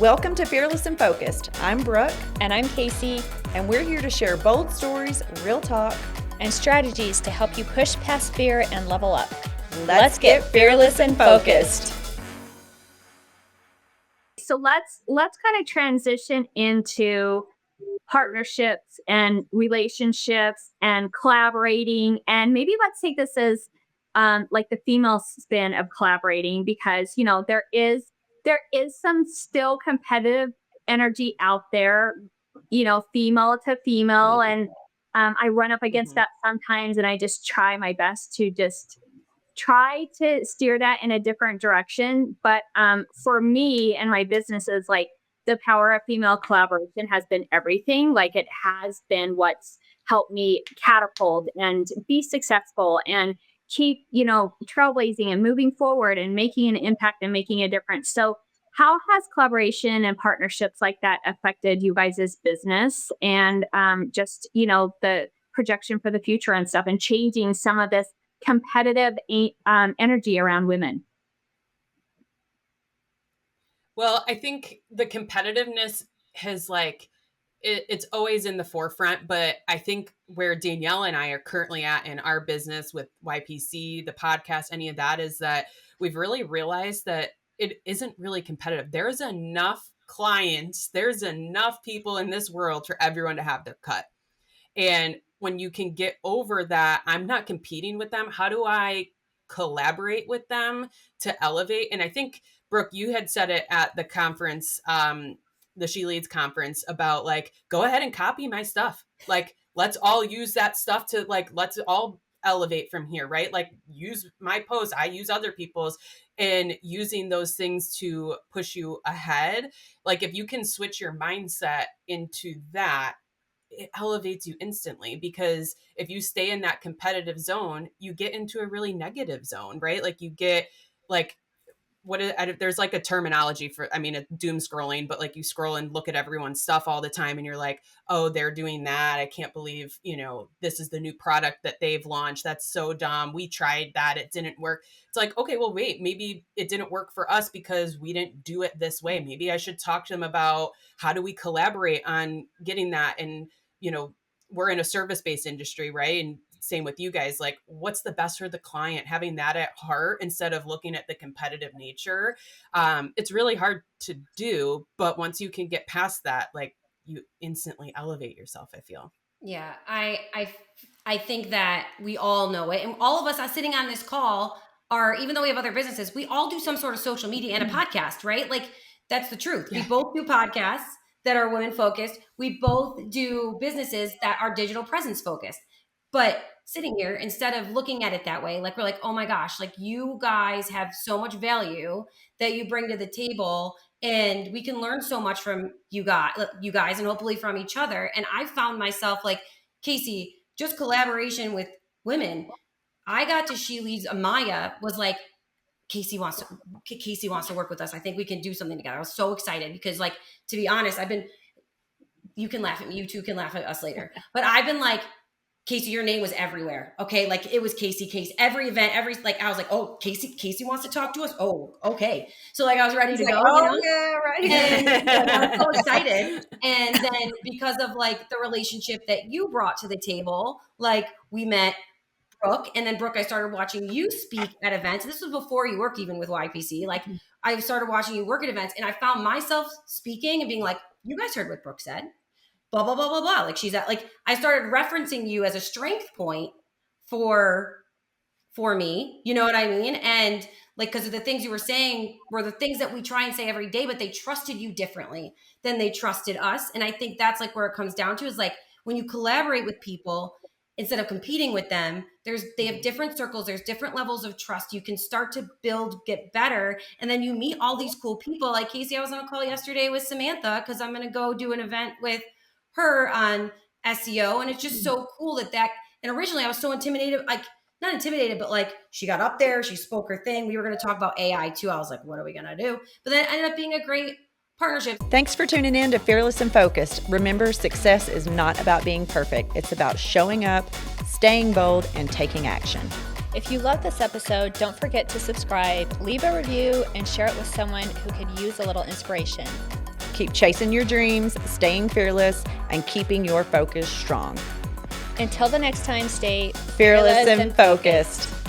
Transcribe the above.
Welcome to Fearless and Focused. I'm Brooke. And I'm Casey. And we're here to share bold stories, real talk, and strategies to help you push past fear and level up. Let's get fearless and focused. So let's kind of transition into partnerships and relationships and collaborating. And maybe let's take this as like the female spin of collaborating, because, you know, there is some still competitive energy out there, you know, female to female. And I run up against that sometimes, and I just try my best to just try to steer that in a different direction. But for me and my businesses, like, the power of female collaboration has been everything. Like, it has been what's helped me catapult and be successful and keep, you know, trailblazing and moving forward and making an impact and making a difference. So how has collaboration and partnerships like that affected you guys' business and just, you know, the projection for the future and stuff, and changing some of this competitive energy around women? Well, I think the competitiveness has it's always in the forefront, but I think where Danielle and I are currently at in our business with YPC, the podcast, any of that, is that we've really realized that it isn't really competitive. There's enough clients, there's enough people in this world for everyone to have their cut. And when you can get over that, I'm not competing with them. How do I collaborate with them to elevate? And I think, Brooke, you had said it at the conference, the She Leads conference, about like, go ahead and copy my stuff. Like, let's all use that stuff to let's all elevate from here, right? Like, use my posts, I use other people's, and using those things to push you ahead. Like, if you can switch your mindset into that, it elevates you instantly, because if you stay in that competitive zone, you get into a really negative zone, right? Like, you get there's like a terminology for, a doom scrolling, but like, you scroll and look at everyone's stuff all the time and you're like, oh, they're doing that. I can't believe, this is the new product that they've launched. That's so dumb. We tried that. It didn't work. It's like, okay, well, wait, maybe it didn't work for us because we didn't do it this way. Maybe I should talk to them about how do we collaborate on getting that. And, we're in a service-based industry, right? And same with you guys, like, what's the best for the client, having that at heart instead of looking at the competitive nature. It's really hard to do, but once you can get past that, like, you instantly elevate yourself, I feel. Yeah, I think that we all know it. And all of us sitting on this call are, even though we have other businesses, we all do some sort of social media and a podcast, right? Like, that's the truth. Yeah. We both do podcasts that are women focused. We both do businesses that are digital presence focused. But sitting here, instead of looking at it that way, like, we're like, oh my gosh, like, you guys have so much value that you bring to the table, and we can learn so much from you guys, and hopefully from each other. And I found myself, like, Casey, just collaboration with women. I got to She Leads. Amaya was like, Casey wants to work with us. I think we can do something together. I was so excited because, like, to be honest, you can laugh at me. You two can laugh at us later. But I've been like, Casey, your name was everywhere. Okay. Like, it was Casey, every event, I was like, oh, Casey wants to talk to us. Oh, okay. So, like, I was ready to go. Oh, yeah, right. And I was so excited. And then, because of, like, the relationship that you brought to the table, like, we met Brooke, and then Brooke, I started watching you speak at events. This was before you worked even with YPC. Like, I started watching you work at events, and I found myself speaking and being like, you guys heard what Brooke said. Blah, blah, blah, blah, blah. Like, she's at, like, I started referencing you as a strength point for me. You know what I mean? And, like, because of the things you were saying were the things that we try and say every day, but they trusted you differently than they trusted us. And I think that's, like, where it comes down to, is, like, when you collaborate with people, instead of competing with them, they have different circles. There's different levels of trust. You can start to get better. And then you meet all these cool people. Like, Casey, I was on a call yesterday with Samantha, because I'm going to go do an event with her on SEO. And it's just so cool that, and originally I was so intimidated, like, not intimidated, but, like, she got up there, she spoke her thing. We were going to talk about AI too. I was like, what are we going to do? But then it ended up being a great partnership. Thanks for tuning in to Fearless and Focused. Remember, success is not about being perfect. It's about showing up, staying bold, and taking action. If you love this episode, don't forget to subscribe, leave a review, and share it with someone who could use a little inspiration. Keep chasing your dreams, staying fearless, and keeping your focus strong. Until the next time, stay Fearless and focused.